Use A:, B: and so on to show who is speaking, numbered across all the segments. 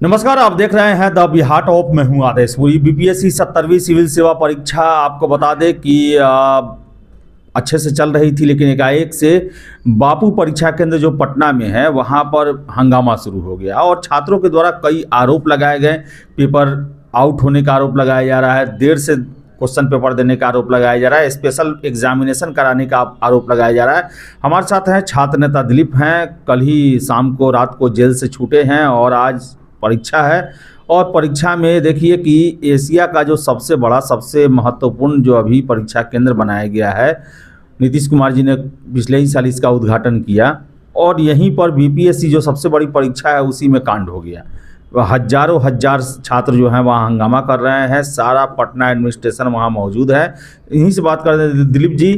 A: नमस्कार, आप देख रहे हैं द बिहार ऑफ। मैं हूं आदेश पुरी। बीपीएससी 70वीं सिविल सेवा परीक्षा आपको बता दें कि अच्छे से चल रही थी, लेकिन एकाएक से बापू परीक्षा केंद्र जो पटना में है वहां पर हंगामा शुरू हो गया और छात्रों के द्वारा कई आरोप लगाए गए। पेपर आउट होने का आरोप लगाया जा रहा है, देर से क्वेश्चन पेपर देने का आरोप लगाया जा रहा है, स्पेशल एग्जामिनेशन कराने का आरोप लगाया जा रहा है। हमारे साथ हैं छात्र नेता दिलीप हैं। कल ही शाम को रात को जेल से छूटे हैं और आज परीक्षा है। और परीक्षा में देखिए कि एशिया का जो सबसे बड़ा सबसे महत्वपूर्ण जो अभी परीक्षा केंद्र बनाया गया है, नीतीश कुमार जी ने पिछले ही साल इसका उद्घाटन किया और यहीं पर बीपीएससी जो सबसे बड़ी परीक्षा है उसी में कांड हो गया। हजारों हजार छात्र जो हैं वहाँ हंगामा कर रहे हैं। सारा पटना एडमिनिस्ट्रेशन वहाँ मौजूद है। इन्हीं से बात कर रहे हैं। दिलीप जी,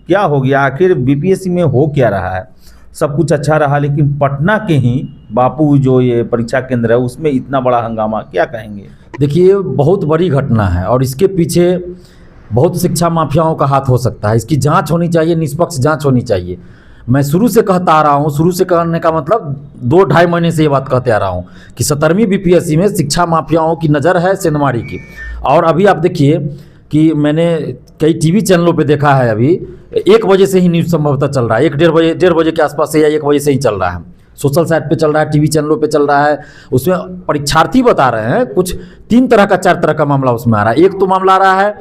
A: क्या हो गया आखिर? बीपीएससी में हो क्या रहा है? सब कुछ अच्छा रहा, लेकिन पटना के ही बापू जो ये परीक्षा केंद्र है उसमें इतना बड़ा हंगामा, क्या कहेंगे?
B: देखिए, बहुत बड़ी घटना है और इसके पीछे बहुत शिक्षा माफियाओं का हाथ हो सकता है। इसकी जांच होनी चाहिए, निष्पक्ष जांच होनी चाहिए। मैं शुरू से कहता आ रहा हूँ, शुरू से कहने का मतलब 2-2.5 महीने से ये बात कहते आ रहा हूँ कि 70वीं बीपीएससी में शिक्षा माफियाओं की नज़र है, सेंधमारी की। और अभी आप देखिए कि मैंने कई टीवी चैनलों पे देखा है, अभी 1 बजे से ही न्यूज़ संभवतः चल रहा है, 1-1:30 बजे के आसपास से या 1 बजे से ही चल रहा है। सोशल साइट पे चल रहा है, टीवी चैनलों पे चल रहा है। उसमें परीक्षार्थी बता रहे हैं कुछ 3 तरह का 4 तरह का मामला उसमें आ रहा है। एक तो मामला आ रहा है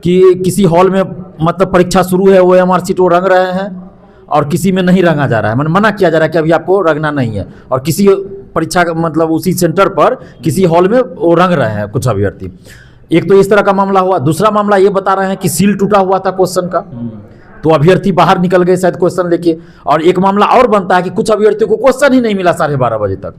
B: कि किसी हॉल में मतलब परीक्षा शुरू है, OMR शीट वो रंग रहे हैं और किसी में नहीं रंगा जा रहा है, मतलब मना किया जा रहा है कि अभी आपको रंगना नहीं है। और किसी परीक्षा मतलब उसी सेंटर पर किसी हॉल में वो रंग रहे हैं कुछ अभ्यर्थी। एक तो इस तरह का मामला हुआ। दूसरा मामला ये बता रहे हैं कि सील टूटा हुआ था क्वेश्चन का, तो अभ्यर्थी बाहर निकल गए शायद क्वेश्चन लेके। और एक मामला और बनता है कि कुछ अभ्यर्थियों को क्वेश्चन ही नहीं मिला 12:30 बजे तक।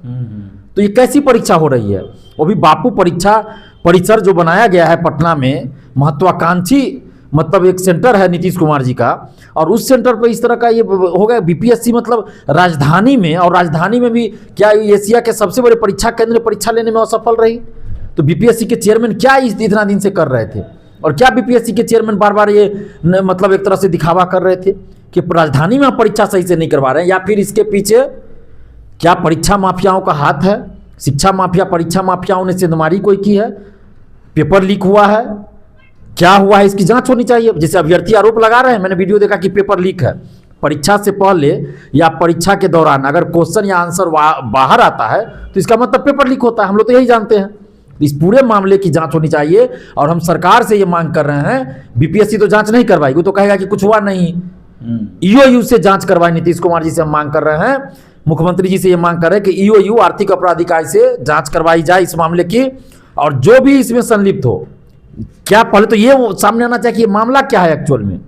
B: तो ये कैसी परीक्षा हो रही है? वो भी बापू परीक्षा परिसर जो बनाया गया है पटना में, महत्वाकांक्षी मतलब एक सेंटर है नीतीश कुमार जी का, और उस सेंटर पर इस तरह का ये हो गया। बीपीएससी मतलब राजधानी में, और राजधानी में भी क्या एशिया के सबसे बड़े परीक्षा केंद्र परीक्षा लेने में असफल रही? तो बीपीएससी के चेयरमैन क्या इतना दिन से कर रहे थे? और क्या बीपीएससी के चेयरमैन बार बार ये मतलब एक तरह से दिखावा कर रहे थे कि राजधानी में परीक्षा सही से नहीं करवा रहे हैं? या फिर इसके पीछे क्या परीक्षा माफियाओं का हाथ है? शिक्षा माफिया, परीक्षा माफियाओं ने सेंधमारी कोई की है? पेपर लीक हुआ है? क्या हुआ है? इसकी जांच होनी चाहिए। जैसे अभ्यर्थी आरोप लगा रहे हैं, मैंने वीडियो देखा कि पेपर लीक है। परीक्षा से पहले या परीक्षा के दौरान अगर क्वेश्चन या आंसर बाहर आता है तो इसका मतलब पेपर लीक होता है। हम लोग तो यही जानते हैं। इस पूरे मामले की जांच होनी चाहिए और हम सरकार से ये मांग कर रहे हैं। बीपीएससी तो जांच नहीं करवाएगी, वो तो कहेगा कि कुछ हुआ नहीं। ईओयू से जांच करवाए। नीतीश कुमार जी से हम मांग कर रहे हैं, मुख्यमंत्री जी से ये मांग कर रहे हैं कि ईओयू आर्थिक अपराध इकाई से जांच करवाई जाए इस मामले की, और जो भी इसमें संलिप्त हो। क्या पहले तो ये सामने आना चाहिए कि ये मामला क्या है एक्चुअल में,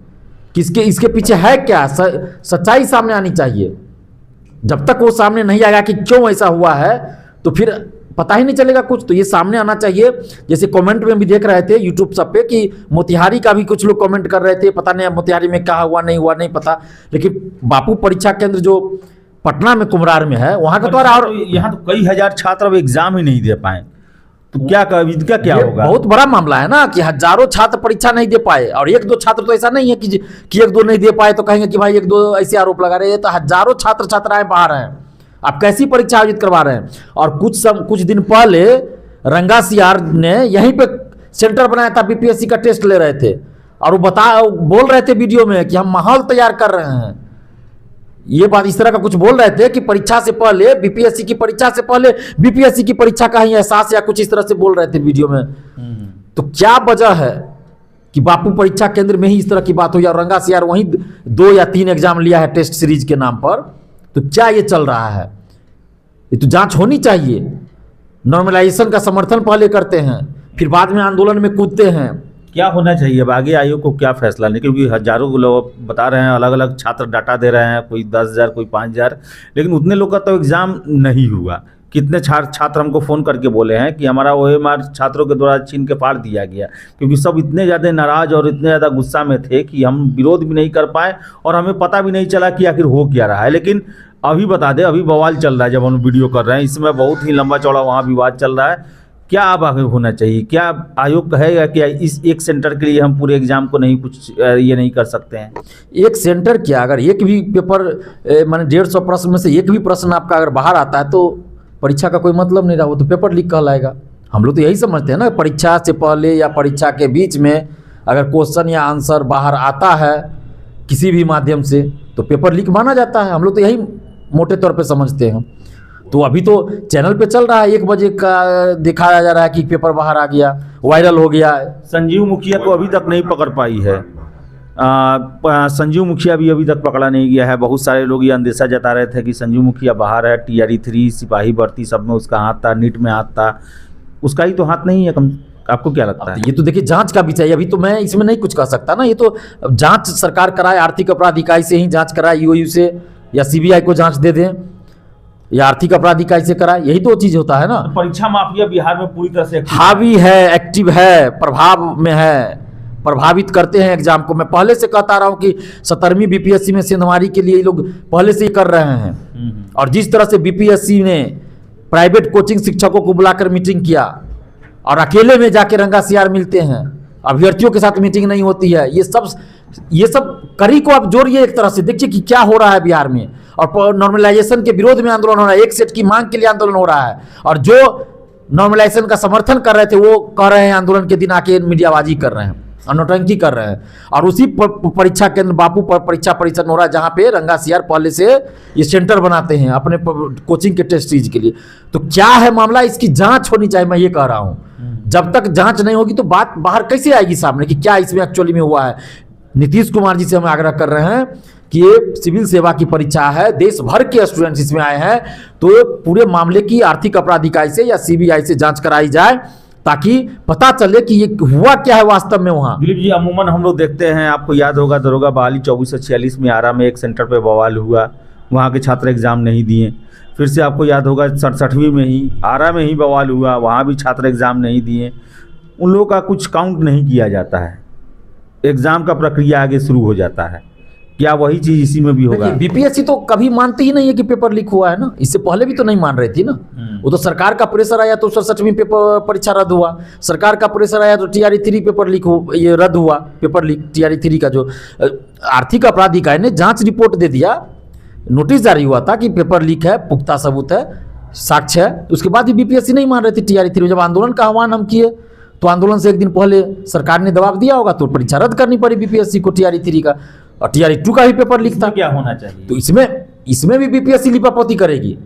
B: किसके इसके पीछे है क्या, सच्चाई सामने आनी चाहिए। जब तक वो सामने नहीं आएगा कि क्यों ऐसा हुआ है तो फिर पता ही नहीं चलेगा कुछ। तो ये सामने आना चाहिए। जैसे कमेंट में भी देख रहे थे यूट्यूब सब पे कि मोतिहारी का भी कुछ लोग कमेंट कर रहे थे, पता नहीं मोतिहारी में क्या हुआ नहीं पता। लेकिन बापू परीक्षा केंद्र जो पटना में कुम्हरार में है, वहां का तो और
A: यहाँ तो कई हजार छात्र अब एग्जाम ही नहीं दे पाए, तो इनका क्या होगा?
B: बहुत बड़ा मामला है ना कि हजारों छात्र परीक्षा नहीं दे पाए। और 1-2 छात्र तो ऐसा नहीं है कि 1-2 नहीं दे पाए तो कहेंगे कि भाई 1-2 ऐसे आरोप लगा रहे हैं। तो हजारों छात्र छात्राएं बाहर हैं। आप कैसी परीक्षा आयोजित करवा रहे हैं? और कुछ दिन पहले रंगा सियार ने यहीं पे सेंटर बनाया था, बीपीएससी का टेस्ट ले रहे थे और वो बोल रहे थे वीडियो में कि हम माहौल तैयार कर रहे हैं। ये बात इस तरह का कुछ बोल रहे थे कि परीक्षा से पहले, बीपीएससी की परीक्षा से पहले बीपीएससी की परीक्षा का ही एहसास या कुछ इस तरह से बोल रहे थे वीडियो में। तो क्या वजह है कि बापू परीक्षा केंद्र में ही इस तरह की बात हुई और रंगा सियार वहीं 2 या 3 एग्जाम लिया है टेस्ट सीरीज के नाम पर? तो क्या ये चल रहा है? ये तो जांच होनी चाहिए। नॉर्मलाइजेशन का समर्थन पहले करते हैं, फिर बाद में आंदोलन में कूदते हैं।
A: क्या होना चाहिए? अब आगे आयोग को क्या फैसला लें? क्योंकि हजारों लोग बता रहे हैं, अलग अलग छात्र डाटा दे रहे हैं, कोई 10,000 कोई 5,000, लेकिन उतने लोग का तो एग्ज़ाम नहीं हुआ। कितने छात्र हमको फ़ोन करके बोले हैं कि हमारा OMR छात्रों के द्वारा छीन के फाड़ दिया गया, क्योंकि सब इतने ज़्यादा नाराज़ और इतने ज़्यादा गुस्सा में थे कि हम विरोध भी नहीं कर पाए और हमें पता भी नहीं चला कि आखिर हो क्या रहा है। लेकिन अभी बता दें, अभी बवाल चल रहा है जब हम वीडियो कर रहे हैं, इसमें बहुत ही लंबा चौड़ा वहाँ विवाद चल रहा है। क्या अब आगे होना चाहिए? क्या आयोग कहेगा कि इस एक सेंटर के लिए हम पूरे एग्जाम को नहीं कुछ ये नहीं कर सकते हैं?
B: एक सेंटर क्या, अगर एक भी पेपर माने 150 प्रश्न में से एक भी प्रश्न आपका अगर बाहर आता है तो परीक्षा का कोई मतलब नहीं रहा, वो तो पेपर लीक कहलाएगा। हम लोग तो यही समझते हैं ना, परीक्षा से पहले या परीक्षा के बीच में अगर क्वेश्चन या आंसर बाहर आता है किसी भी माध्यम से तो पेपर लीक माना जाता है। हम लोग तो यही मोटे तौर पे समझते हैं। तो अभी तो चैनल पे चल रहा है, 1 बजे का दिखाया जा रहा है कि पेपर बाहर आ गया, वायरल हो गया है।
A: संजीव मुखिया को अभी तक नहीं पकड़ पाई है। संजीव मुखिया भी अभी तक पकड़ा नहीं गया है। बहुत सारे लोग ये अंदेशा जता रहे थे कि संजीव मुखिया बाहर है, TRE 3 सिपाही भर्ती सब में उसका हाथ था, नीट में हाथ था, उसका ही तो हाथ नहीं है। आपको क्या लगता है?
B: ये तो देखिए जांच का भी चाहिए, अभी तो मैं इसमें नहीं कुछ कह सकता ना। ये तो जांच सरकार कराए, आर्थिक अपराध इकाई से ही जांच कराए, EOU से, या CBI को जांच दे दें, या आर्थिक अपराध इकाई से कराए, यही तो चीज होता है ना।
A: परीक्षा माफिया बिहार में पूरी तरह से
B: हावी है, एक्टिव है, प्रभाव में है, प्रभावित करते हैं एग्जाम को। मैं पहले से कहता रहा हूं कि 17वीं BPSC में सेंधमारी के लिए ये लोग पहले से ही कर रहे हैं। और जिस तरह से BPSC ने प्राइवेट कोचिंग शिक्षकों को बुलाकर मीटिंग किया और अकेले में जाके रंगासियार मिलते हैं, अभ्यर्थियों के साथ मीटिंग नहीं होती है, ये सब कड़ी को आप जोड़िए एक तरह से, देखिए कि क्या हो रहा है बिहार में। और नॉर्मलाइजेशन के विरोध में आंदोलन हो रहा है, एक सेट की मांग के लिए आंदोलन हो रहा है, और जो नॉर्मलाइजेशन का समर्थन कर रहे थे वो कह रहे हैं आंदोलन के दिन आके मीडियाबाजी कर रहे हैं और नौटंकी कर रहे हैं। और उसी परीक्षा केंद्र बापू परीक्षा परिसर हो रहा है, जहाँ पे रंगासियार पहले से ये सेंटर बनाते हैं अपने कोचिंग के टेस्ट सीरीज के लिए। तो क्या है मामला, इसकी जांच होनी चाहिए, मैं ये कह रहा हूँ। जब तक जांच नहीं होगी तो बात बाहर कैसे आएगी सामने कि क्या इसमें एक्चुअली में हुआ है। नीतीश कुमार जी से हम आग्रह कर रहे हैं कि ये सिविल सेवा की परीक्षा है, देश भर के स्टूडेंट्स इसमें आए हैं, तो पूरे मामले की आर्थिक अपराध इकाई से या CBI से जांच कराई जाए, ताकि पता चले कि ये हुआ क्या है वास्तव में वहाँ।
A: दिलीप जी, अमूमन हम लोग देखते हैं, आपको याद होगा दरोगा बहाली 2446 में आरा में एक सेंटर पे बवाल हुआ, वहाँ के छात्र एग्जाम नहीं दिए। फिर से आपको याद होगा 67वीं में ही आरा में ही बवाल हुआ, वहाँ भी छात्र एग्जाम नहीं दिए। उन लोगों का कुछ काउंट नहीं किया जाता है, एग्जाम का प्रक्रिया आगे शुरू हो जाता है। क्या वही चीज इसी में भी होगा?
B: BPSC तो कभी मानती ही नहीं है कि पेपर लीक हुआ है ना, इससे पहले भी तो नहीं मान रही थी ना। वो तो सरकार का प्रेशर आया तो 67वीं पेपर परीक्षा रद्द हुआ, सरकार का प्रेशर आया तो TRE 3 पेपर लीक हो, ये रद्द हुआ पेपर लीक। TRE 3 का जो आर्थिक अपराध इकाई ने जांच रिपोर्ट दे दिया, नोटिस जारी हुआ था कि पेपर लीक है, पुख्ता सबूत है, साक्ष्य है, उसके बाद भी BPSC नहीं मान रही थी TRE 3। जब आंदोलन का आह्वान हम किए तो आंदोलन से एक दिन पहले सरकार ने दबाव दिया होगा तो परीक्षा रद्द करनी पड़ी BPSC को TRE 3 का, और TRE 2 का भी पेपर लीक था।
A: क्या होना चाहिए?
B: तो इसमें भी BPSC लिपापोती करेगी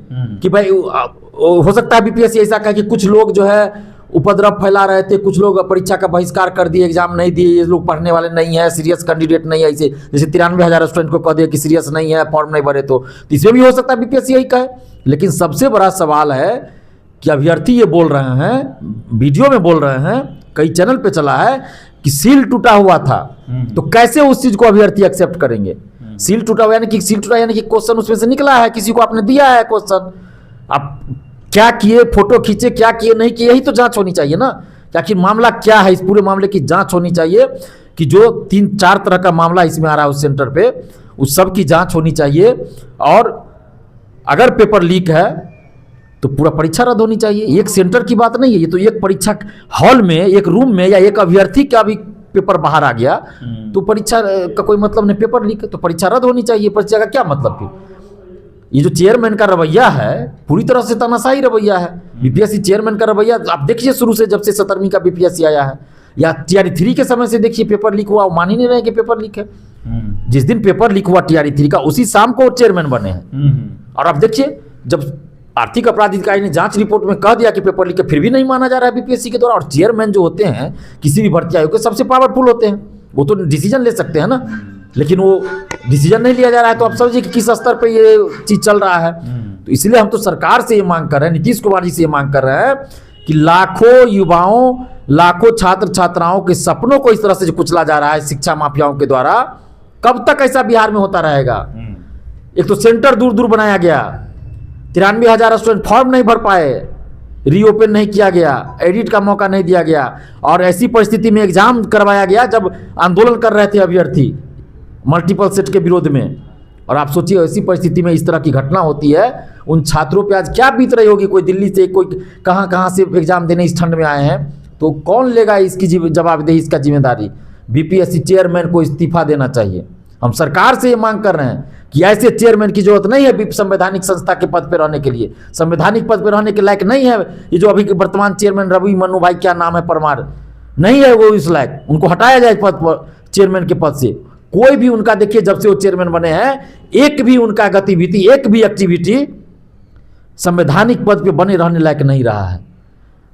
B: कि भाई हो सकता है BPSC ऐसा कहे कि कुछ लोग जो है उपद्रव फैला रहे थे, कुछ लोग परीक्षा का बहिष्कार कर दिए, एग्जाम नहीं दिए, ये लोग पढ़ने वाले नहीं है, सीरियस कैंडिडेट नहीं है, ऐसे जैसे 93,000 स्टूडेंट को कह दिया कि सीरियस नहीं है, फॉर्म नहीं भरे। तो इसमें भी हो सकता है BPSC यही कहे। लेकिन सबसे बड़ा सवाल है कि अभ्यर्थी ये बोल रहे हैं, वीडियो में बोल रहे हैं, कई चैनल पे चला है कि सील टूटा हुआ था, तो कैसे उस चीज को अभ्यर्थी एक्सेप्ट करेंगे? सील टूटा हुआ यानी कि सील टूटा यानी कि क्वेश्चन उसमें से निकला है, किसी को आपने दिया है क्वेश्चन, आप क्या किए, फोटो खींचे, क्या किए नहीं किए, यही तो जांच होनी चाहिए ना। आखिर मामला क्या है, इस पूरे मामले की जांच होनी चाहिए कि जो 3-4 तरह का मामला इसमें आ रहा है उस सेंटर पे, उस सब की जांच होनी चाहिए। और अगर पेपर लीक है तो पूरा परीक्षा रद्द होनी चाहिए। एक सेंटर की बात नहीं है, ये तो एक परीक्षा हॉल में, एक रूम में, या एक अभ्यर्थी का भी पेपर बाहर आ गया तो परीक्षा का कोई मतलब नहीं। पेपर लीक तो परीक्षा रद्द होनी चाहिए, परीक्षा का क्या मतलब? फिर ये जो चेयरमैन का रवैया है पूरी तरह से तानाशाही रवैया है। BPSC चेयरमैन का रवैया आप देखिए, शुरू से जब से 17वीं का BPSC आया है, या TRE 3 के समय से देखिए पेपर लीक हुआ, मान ही नहीं रहे कि पेपर लीक है। जिस दिन पेपर लीक हुआ TRE 3 का, उसी शाम को चेयरमैन बने हैं। और अब देखिए, जब आर्थिक अपराध इकाई ने जांच रिपोर्ट में कह दिया कि पेपर लीक है, फिर भी नहीं माना जा रहा है BPSC के द्वारा। और चेयरमैन जो होते हैं किसी भी भर्ती आयोग के, सबसे पावरफुल होते हैं, वो तो डिसीजन ले सकते हैं ना, लेकिन वो डिसीजन नहीं लिया जा रहा है। तो आप समझिए कि किस स्तर पे ये चीज चल रहा है। तो इसलिए हम तो सरकार से ये मांग कर रहे हैं, नीतीश कुमार जी से ये मांग कर रहे हैं कि लाखों युवाओं, लाखों छात्र छात्राओं के सपनों को इस तरह से कुचला जा रहा है शिक्षा माफियाओं के द्वारा, कब तक ऐसा बिहार में होता रहेगा? एक तो सेंटर दूर दूर बनाया गया, 93,000 स्टूडेंट फॉर्म नहीं भर पाए, रीओपन नहीं किया गया, एडिट का मौका नहीं दिया गया, और ऐसी परिस्थिति में एग्जाम करवाया गया जब आंदोलन कर रहे थे अभ्यर्थी मल्टीपल सेट के विरोध में। और आप सोचिए ऐसी परिस्थिति में इस तरह की घटना होती है, उन छात्रों पे आज क्या बीत रही होगी। कोई दिल्ली से, कोई कहाँ से एग्जाम देने इस ठंड में आए हैं, तो कौन लेगा इसकी जवाबदेही, इसका जिम्मेदारी? BPSC चेयरमैन को इस्तीफा देना चाहिए। हम सरकार से ये मांग कर रहे हैं कि कि ऐसे चेयरमैन की जरूरत नहीं है संवैधानिक संस्था के पद पर रहने के लिए, संवैधानिक पद पर रहने के लायक नहीं है ये जो अभी के वर्तमान चेयरमैन रवि मनु भाई, क्या नाम है, परमार, नहीं है वो इस लायक, उनको हटाया जाए पद पर, चेयरमैन के पद से। कोई भी उनका देखिए जब से वो चेयरमैन बने हैं, एक भी उनका गतिविधि, एक भी एक्टिविटी संवैधानिक पद पे बने रहने लायक नहीं रहा है।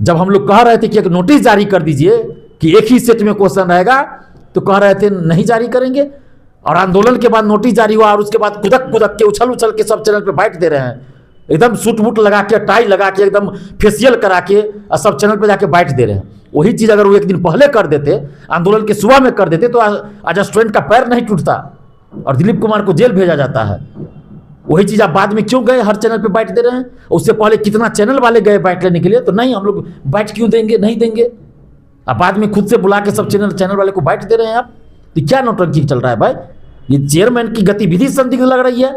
B: जब हम लोग कह रहे थे कि एक नोटिस जारी कर दीजिए कि एक ही सेट में क्वेश्चन रहेगा, तो कह रहे थे नहीं जारी करेंगे, और आंदोलन के बाद नोटिस जारी हुआ और उसके बाद कुदक कुदक के उछल उछल के सब चैनल पे बाइट दे रहे हैं, एकदम सूट बूट लगा के, टाई लगा के, एकदम फेशियल करा के, और सब चैनल पे जाके बाइट दे रहे हैं। वही चीज अगर वो एक दिन पहले कर देते, आंदोलन के सुबह में कर देते, तो आज स्टूडेंट का पैर नहीं टूटता और दिलीप कुमार को जेल भेजा जाता है। वही चीज आप बाद में क्यों गए हर चैनल पे बाइट दे रहे हैं? उससे पहले कितना चैनल वाले गए बाइट लेने के लिए, तो नहीं, हम लोग बाइट क्यों देंगे, नहीं देंगे। अब बाद में खुद से बुला के सब चैनल वाले को बाइट दे रहे हैं आप, तो क्या नौटंकी चल रहा है भाई? ये चेयरमैन की गतिविधि संदिग्ध लग रही है।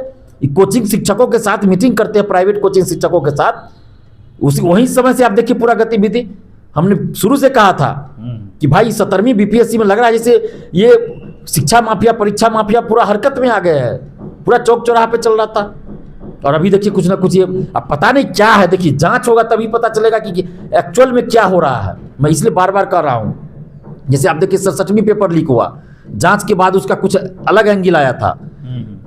B: कोचिंग शिक्षकों के साथ मीटिंग करते हैं, प्राइवेट कोचिंग शिक्षकों के साथ, उसी वही समय से आप देखिए पूरा गतिविधि। हमने शुरू से कहा था कि भाई 17वीं बीपीएससी में लग रहा है जैसे ये शिक्षा माफिया, परीक्षा माफिया पूरा हरकत में आ गए हैं, पूरा चौक चौराहा पे चल रहा था। और अभी देखिए कुछ ना कुछ ये अब पता नहीं क्या है, देखिए जांच होगा तभी पता चलेगा कि एक्चुअल में क्या हो रहा है। मैं इसलिए बार बार कह रहा हूं, जैसे आप देखिए 67वीं पेपर लीक हुआ, जांच के बाद उसका कुछ अलग एंगल आया था।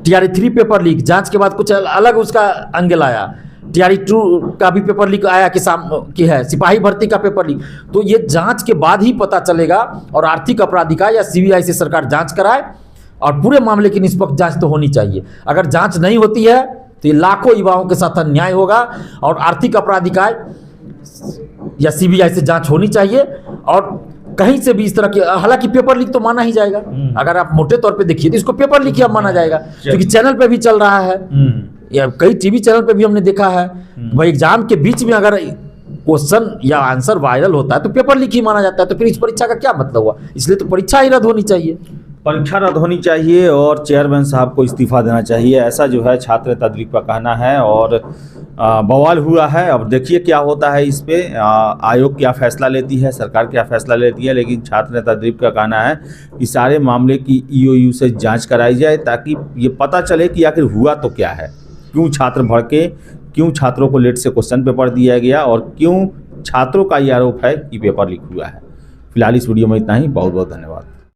B: TRE 3 पेपर लीक, जांच के बाद कुछ अलग उसका एंगल आया। TRE 2 का भी पेपर लीक आया कि है सिपाही भर्ती का पेपर लीक। तो ये जांच के बाद ही पता चलेगा, और आर्थिक अपराध इकाई या CBI से सरकार जांच कराए, और पूरे मामले की निष्पक्ष जांच तो होनी चाहिए। अगर जांच नहीं होती है तो ये लाखों युवाओं के साथ अन्याय होगा, और आर्थिक अपराध इकाई या CBI से जांच होनी चाहिए। और कहीं से भी इस तरह के, हालांकि पेपर लीक तो माना ही जाएगा, अगर आप मोटे तौर पे देखिए तो इसको पेपर लीक ही अब माना जाएगा, क्योंकि चैनल पे भी चल रहा है, या कई टीवी चैनल पे भी हमने देखा है। भाई एग्जाम के बीच में अगर क्वेश्चन या आंसर वायरल होता है तो पेपर लीक ही माना जाता है, तो फिर इस परीक्षा का क्या मतलब हुआ? इसलिए तो परीक्षा ही रद्द होनी चाहिए,
A: परीक्षा रद्द होनी चाहिए, और चेयरमैन साहब को इस्तीफा देना चाहिए, ऐसा जो है छात्र तदरीक का कहना है। और बवाल हुआ है, अब देखिए क्या होता है इस पे, आयोग क्या फैसला लेती है, सरकार क्या फैसला लेती है। लेकिन छात्र तदरीक का कहना है कि सारे मामले की EOU से जांच कराई जाए, ताकि ये पता चले कि आखिर हुआ तो क्या है, क्यों छात्र भड़के, क्यों छात्रों को लेट से क्वेश्चन पेपर दिया गया, और क्यों छात्रों का ये आरोप है कि पेपर लीक हुआ है। फिलहाल इस वीडियो में इतना ही, बहुत बहुत धन्यवाद।